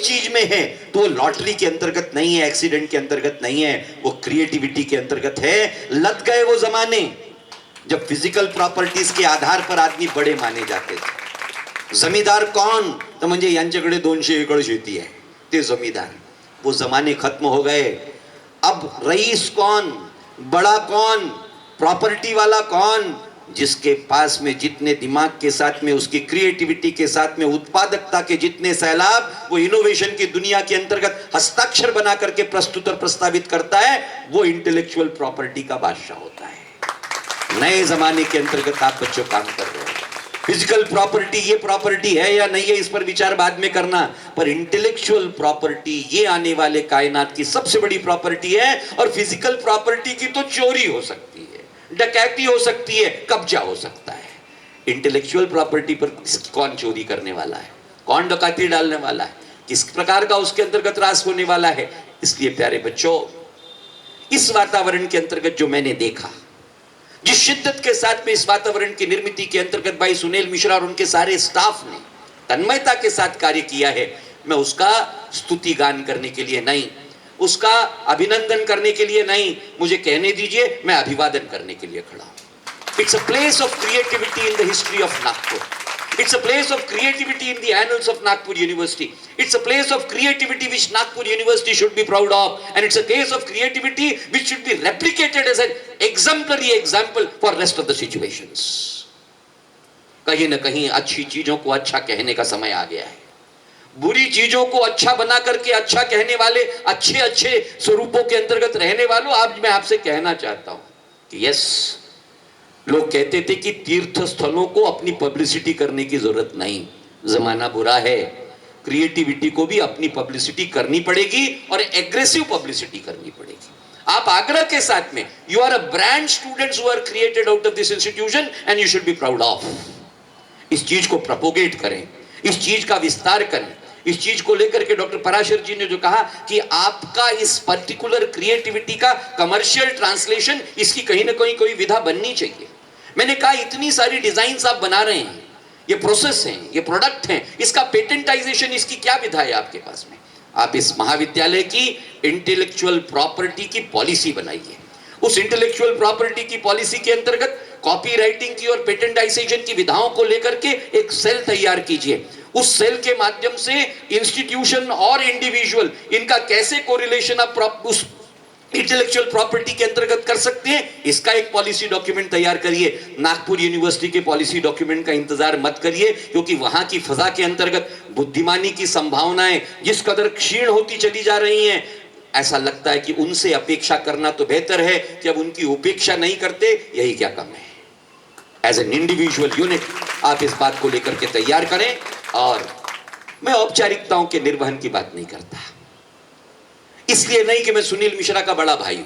चीज में है तो वो लॉटरी के अंतर्गत नहीं है, एक्सीडेंट के अंतर्गत नहीं है, वो क्रिएटिविटी के अंतर्गत है। लग गए वो जमाने जब फिजिकल प्रॉपर्टीज के आधार पर आदमी बड़े माने जाते थे। जमींदार कौन? तो म्हणजे यांच्याकडे 200 एकड़ शेती आहे, ते जमींदार। वो जमाने खत्म हो गए। अब रईस कौन, बड़ा कौन, प्रॉपर्टी वाला कौन? जिसके पास में जितने दिमाग के साथ में, उसकी क्रिएटिविटी के साथ में, उत्पादकता के जितने सैलाब, वो इनोवेशन की दुनिया के अंतर्गत हस्ताक्षर बना करके प्रस्तुत और प्रस्तावित करता है, वो इंटेलेक्चुअल प्रॉपर्टी का बादशाह होता है। नए जमाने के अंतर्गत आप बच्चों काम कर रहे हो। फिजिकल प्रॉपर्टी ये प्रॉपर्टी है या नहीं है, इस पर विचार बाद में करना, पर इंटेलेक्चुअल प्रॉपर्टी ये आने वाले कायनात की सबसे बड़ी प्रॉपर्टी है। और फिजिकल प्रॉपर्टी की तो चोरी हो सकती है, डकैती हो सकती है, कब्जा हो सकता है। इंटेलेक्चुअल प्रॉपर्टी पर कौन चोरी करने वाला है, कौन डकैती डालने वाला है, किस प्रकार का उसके अंतर्गत रास होने वाला है। इसलिए प्यारे बच्चों, इस वातावरण के अंतर्गत जो मैंने देखा, जिस शिद्दत के साथ में इस वातावरण की निर्मिति के अंतर्गत भाई सुनील मिश्रा और उनके सारे स्टाफ ने तन्मयता के साथ कार्य किया है, मैं उसका स्तुति गान करने के लिए नहीं, उसका अभिनंदन करने के लिए नहीं, मुझे कहने दीजिए, मैं अभिवादन करने के लिए खड़ा हूं। It's a place of creativity in the history of Nagpur. It's a place of creativity in the annals of Nagpur University. It's a place of creativity which Nagpur University should be proud of, and it's a case of creativity which should be replicated as an exemplary example for rest of the situations. कहीं न कहीं अच्छी चीजों को अच्छा कहने का समय आ गया है। बुरी चीजों को अच्छा बना करके अच्छा कहने वाले, अच्छे अच्छे स्वरूपों के अंतर्गत रहने वालों, आज मैं आपसे कहना चाहता हूं कि यस, लोग कहते थे कि तीर्थ स्थलों को अपनी पब्लिसिटी करने की जरूरत नहीं। जमाना बुरा है, क्रिएटिविटी को भी अपनी पब्लिसिटी करनी पड़ेगी और एग्रेसिव पब्लिसिटी करनी पड़ेगी। आप आग्रह के साथ में, you are a brand students who are created out of this institution and you should be proud of. इस चीज को प्रोपोगेट करें, इस चीज का विस्तार करें। इस चीज को लेकर के डॉक्टर पराशर जी ने जो कहा कि आपका इस पर्टिकुलर क्रिएटिविटी का कमर्शियल ट्रांसलेशन, इसकी कहीं ना कहीं कोई विधा बननी चाहिए। मैंने कहा इतनी सारी डिजाइन्स आप बना रहे हैं, ये प्रोसेस हैं, ये प्रोडक्ट हैं, इसका पेटेंटाइजेशन, इसकी क्या विधा है आपके पास में? आप इस महाविद्यालय की इंटेलेक्चुअल प्रॉपर्टी की पॉलिसी बनाइए। उस इंटेलेक्चुअल प्रॉपर्टी की पॉलिसी के अंतर्गत कॉपी राइटिंग की और पेटेंटाइजेशन की विधाओं को लेकर के एक सेल तैयार कीजिए। उस सेल के माध्यम से इंस्टीट्यूशन और इंडिविजुअल, इनका कैसे कोरिलेशन आप उस इंटेलेक्चुअल प्रॉपर्टी के अंतर्गत कर सकते हैं, इसका एक पॉलिसी डॉक्यूमेंट तैयार करिए। नागपुर यूनिवर्सिटी के पॉलिसी डॉक्यूमेंट का इंतजार मत करिए, क्योंकि वहां की फजा के अंतर्गत बुद्धिमानी की संभावनाएं जिस कदर क्षीण होती चली जा रही हैं, ऐसा लगता है कि उनसे अपेक्षा करना तो बेहतर है कि अब उनकी उपेक्षा नहीं करते, यही क्या कम है। एज एन इंडिविजुअल यूनिट आप इस बात को लेकर के तैयार करें। और मैं औपचारिकताओं के निर्वहन की बात नहीं करता, इसलिए नहीं कि मैं सुनील मिश्रा का बड़ा भाई हूं,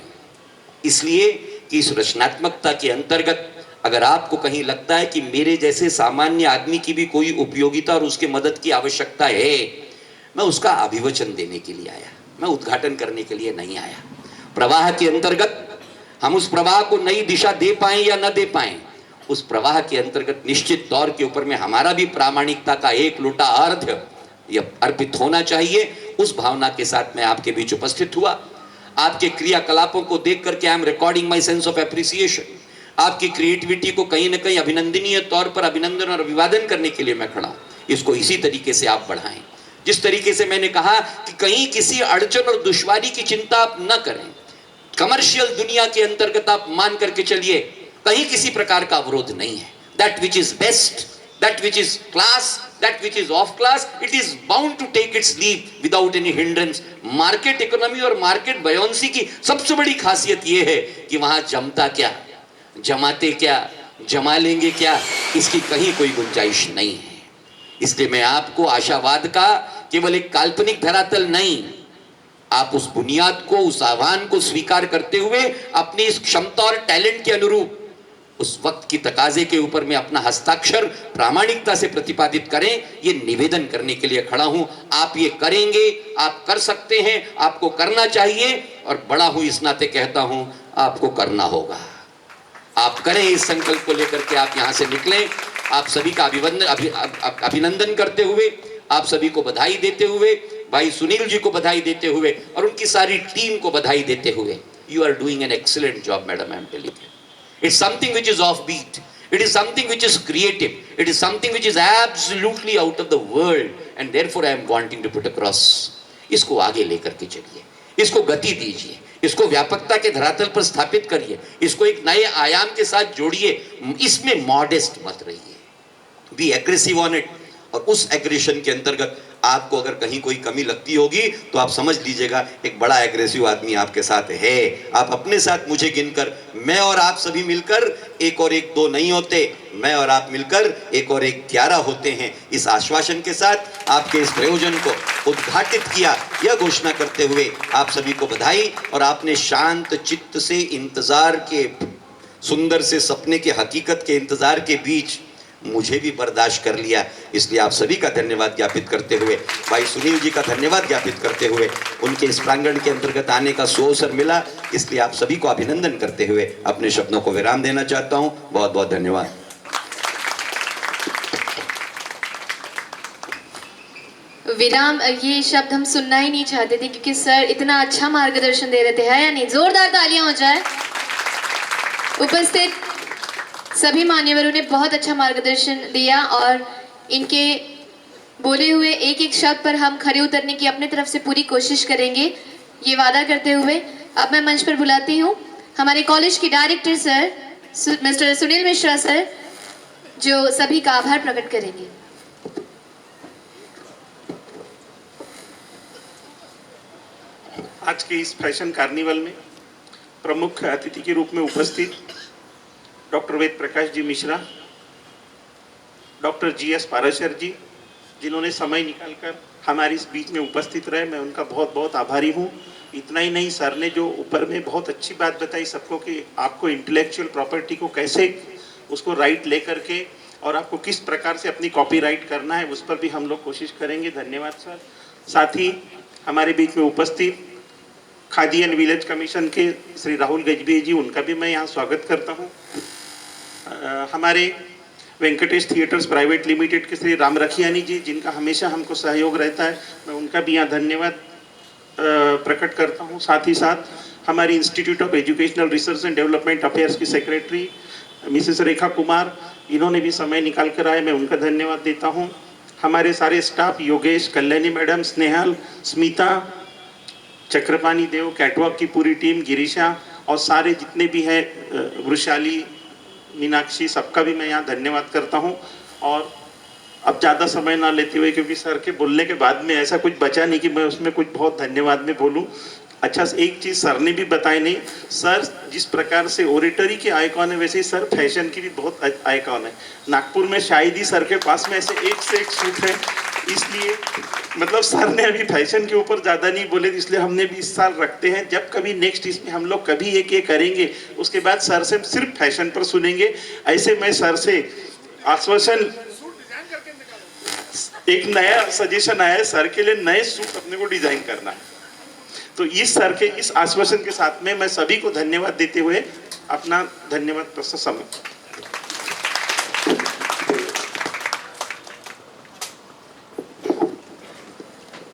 इसलिए कि इस रचनात्मकता के अंतर्गत अगर आपको कहीं लगता है कि मेरे जैसे सामान्य आदमी की भी कोई उपयोगिता और उसके मदद की आवश्यकता है, मैं उसका अभिवचन देने के लिए आया, मैं उद्घाटन करने के लिए नहीं आया। प्रवाह के अंतर्गत हम उस प्रवाह को नई दिशा दे पाए या न दे पाए, उस प्रवाह के अंतर्गत निश्चित तौर के ऊपर में हमारा भी प्रामाणिकता का एक लोटा अर्घ्य यह अर्पित होना चाहिए। उस भावना के साथ मैं आपके बीच उपस्थित हुआ। आपके क्रियाकलापों को देख करके I am recording my sense of appreciation. आपकी क्रिएटिविटी को कहीं ना कहीं अभिनंदनीय तौर पर अभिनंदन और अभिवादन करने के लिए मैं खड़ा हूं। इसको इसी तरीके से आप बढ़ाएं, जिस तरीके से मैंने कहा कि कहीं किसी अड़चन और दुश्वारी की चिंता आप न करें। कमर्शियल दुनिया के अंतर्गत आप मान करके चलिए, कहीं किसी प्रकार का अवरोध नहीं है। That which is best, that which is class, that which is of class, it is bound to take its leave without any hindrance. Market economy और मार्केट बयोंसी की सबसे बड़ी खासियत यह है कि वहां जमता क्या, जमाते क्या, जमा लेंगे क्या, इसकी कहीं कोई गुंजाइश नहीं है। इसलिए मैं आपको आशावाद का केवल एक काल्पनिक धरातल नहीं, आप उस बुनियाद को, उस आह्वान को स्वीकार करते हुए अपनी इस क्षमता और टैलेंट के अनुरूप उस वक्त की तकाजे के ऊपर में अपना हस्ताक्षर प्रामाणिकता से प्रतिपादित करें, ये निवेदन करने के लिए खड़ा हूं। आप ये करेंगे, आप कर सकते हैं, आपको करना चाहिए, और बड़ा हूं इस नाते कहता हूं, आपको करना होगा। आप करें, इस संकल्प को लेकर के आप यहां से निकलें। आप सभी का अभिनंदन करते हुए, आप सभी को बधाई देते हुए भाई सुनील जी को बधाई देते हुए और उनकी सारी टीम को बधाई देते हुए, you are doing an excellent job madam, I am telling you. It's something which is offbeat. It is something which is creative. It is something which is absolutely out of the world. And therefore I am wanting to put across. इसको आगे लेकर के चलिए, इसको गति दीजिए, इसको व्यापकता के धरातल पर स्थापित करिए, इसको एक नए आयाम के साथ जोड़िए, इसमें मॉडेस्ट मत रहिए. B aggressive on it. और उस एग्रेशन के अंतर्गत आपको अगर कहीं कोई कमी लगती होगी तो आप समझ लीजिएगा एक बड़ा एग्रेसिव आदमी आपके साथ है. आप अपने साथ मुझे गिनकर, मैं और आप सभी मिलकर एक और एक दो नहीं होते, मैं और आप मिलकर एक और एक 11 होते हैं. इस आश्वासन के साथ आपके इस प्रयोजन को उद्घाटित किया, यह घोषणा करते हुए आप सभी को बधाई. और आपने शांत चित्त से इंतजार के, सुंदर से सपने के, हकीकत के इंतजार के बीच मुझे भी बर्दाश्त कर लिया. इसलिए आप सभी का धन्यवाद ज्ञापित करते हुए, भाई सुनील जी का धन्यवाद ज्ञापित करते हुए, उनके इस प्रांगण के अंतर्गत आने का सुअवसर मिला, इसलिए आप सभी को अभिनंदन करते हुए अपने शब्दों को विराम देना चाहता हूं. बहुत बहुत धन्यवाद. विराम, ये शब्द हम सुनना ही नहीं चाहते थे क्योंकि सर इतना अच्छा मार्गदर्शन दे रहे थे, है या नहीं? जोरदार तालियां हो जाए. उपस्थित सभी मान्यवरों ने बहुत अच्छा मार्गदर्शन दिया और इनके बोले हुए एक एक शब्द पर हम खरे उतरने की अपने तरफ से पूरी कोशिश करेंगे, ये वादा करते हुए अब मैं मंच पर बुलाती हूँ हमारे कॉलेज के director sir mister Sunil Mishra sir, जो सभी का आभार प्रकट करेंगे. आज के इस फैशन कार्निवल में प्रमुख अतिथि के रूप में उपस्थित doctor Ved Prakash ji Mishra, doctor GS Parashar जी, जिन्होंने समय निकालकर हमारे इस बीच में उपस्थित रहे, मैं उनका बहुत बहुत आभारी हूँ. इतना ही नहीं, सर ने जो ऊपर में बहुत अच्छी बात बताई सबको कि आपको इंटेलेक्चुअल प्रॉपर्टी को कैसे उसको राइट ले करके और आपको किस प्रकार से अपनी कॉपीराइट करना है, उस पर भी हम लोग कोशिश करेंगे. धन्यवाद सर. साथ ही हमारे बीच में उपस्थित खादी एंड विलेज कमीशन के श्री राहुल गजबी जी, उनका भी मैं यहाँ स्वागत करता हूँ. हमारे वेंकटेश थिएटर्स प्राइवेट लिमिटेड के श्री राम रखियानी जी, जिनका हमेशा हमको सहयोग रहता है, मैं उनका भी यहाँ धन्यवाद प्रकट करता हूँ. साथ ही साथ हमारी institute of educational research and development affairs की सेक्रेटरी मिसेस रेखा कुमार, इन्होंने भी समय निकाल कर आए, मैं उनका धन्यवाद देता हूँ. हमारे सारे स्टाफ, योगेश, कल्याणी मैडम, स्नेहल, स्मिता, चक्रपाणी देव, कैटवॉक की पूरी टीम, गिरीशा और सारे जितने भी हैं, वृशाली, मीनाक्षी, सबका भी मैं यहाँ धन्यवाद करता हूँ. और अब ज़्यादा समय ना लेते हुए, क्योंकि सर के बोलने के बाद में ऐसा कुछ बचा नहीं कि मैं उसमें कुछ बहुत धन्यवाद में बोलूँ. अच्छा, एक चीज़ सर ने भी बताई नहीं, सर जिस प्रकार से ओरेटरी के आइकॉन है वैसे ही सर फैशन की भी बहुत आइकॉन है. नागपुर में शायद ही सर के पास में ऐसे एक से एक सूट है, इसलिए मतलब सर ने अभी फैशन के ऊपर ज़्यादा नहीं बोले, इसलिए हमने भी इस साल रखते हैं. जब कभी नेक्स्ट इसमें हम लोग कभी एक ये करेंगे, उसके बाद सर से सिर्फ फैशन पर सुनेंगे. ऐसे मैं सर से आश्वासन, एक नया सजेशन आया है सर के लिए, नए सूट अपने को डिजाइन करना है. तो इस सर के इस आश्वासन के साथ में मैं सभी को धन्यवाद देते हुए अपना धन्यवाद प्रस्तुत समाप्त.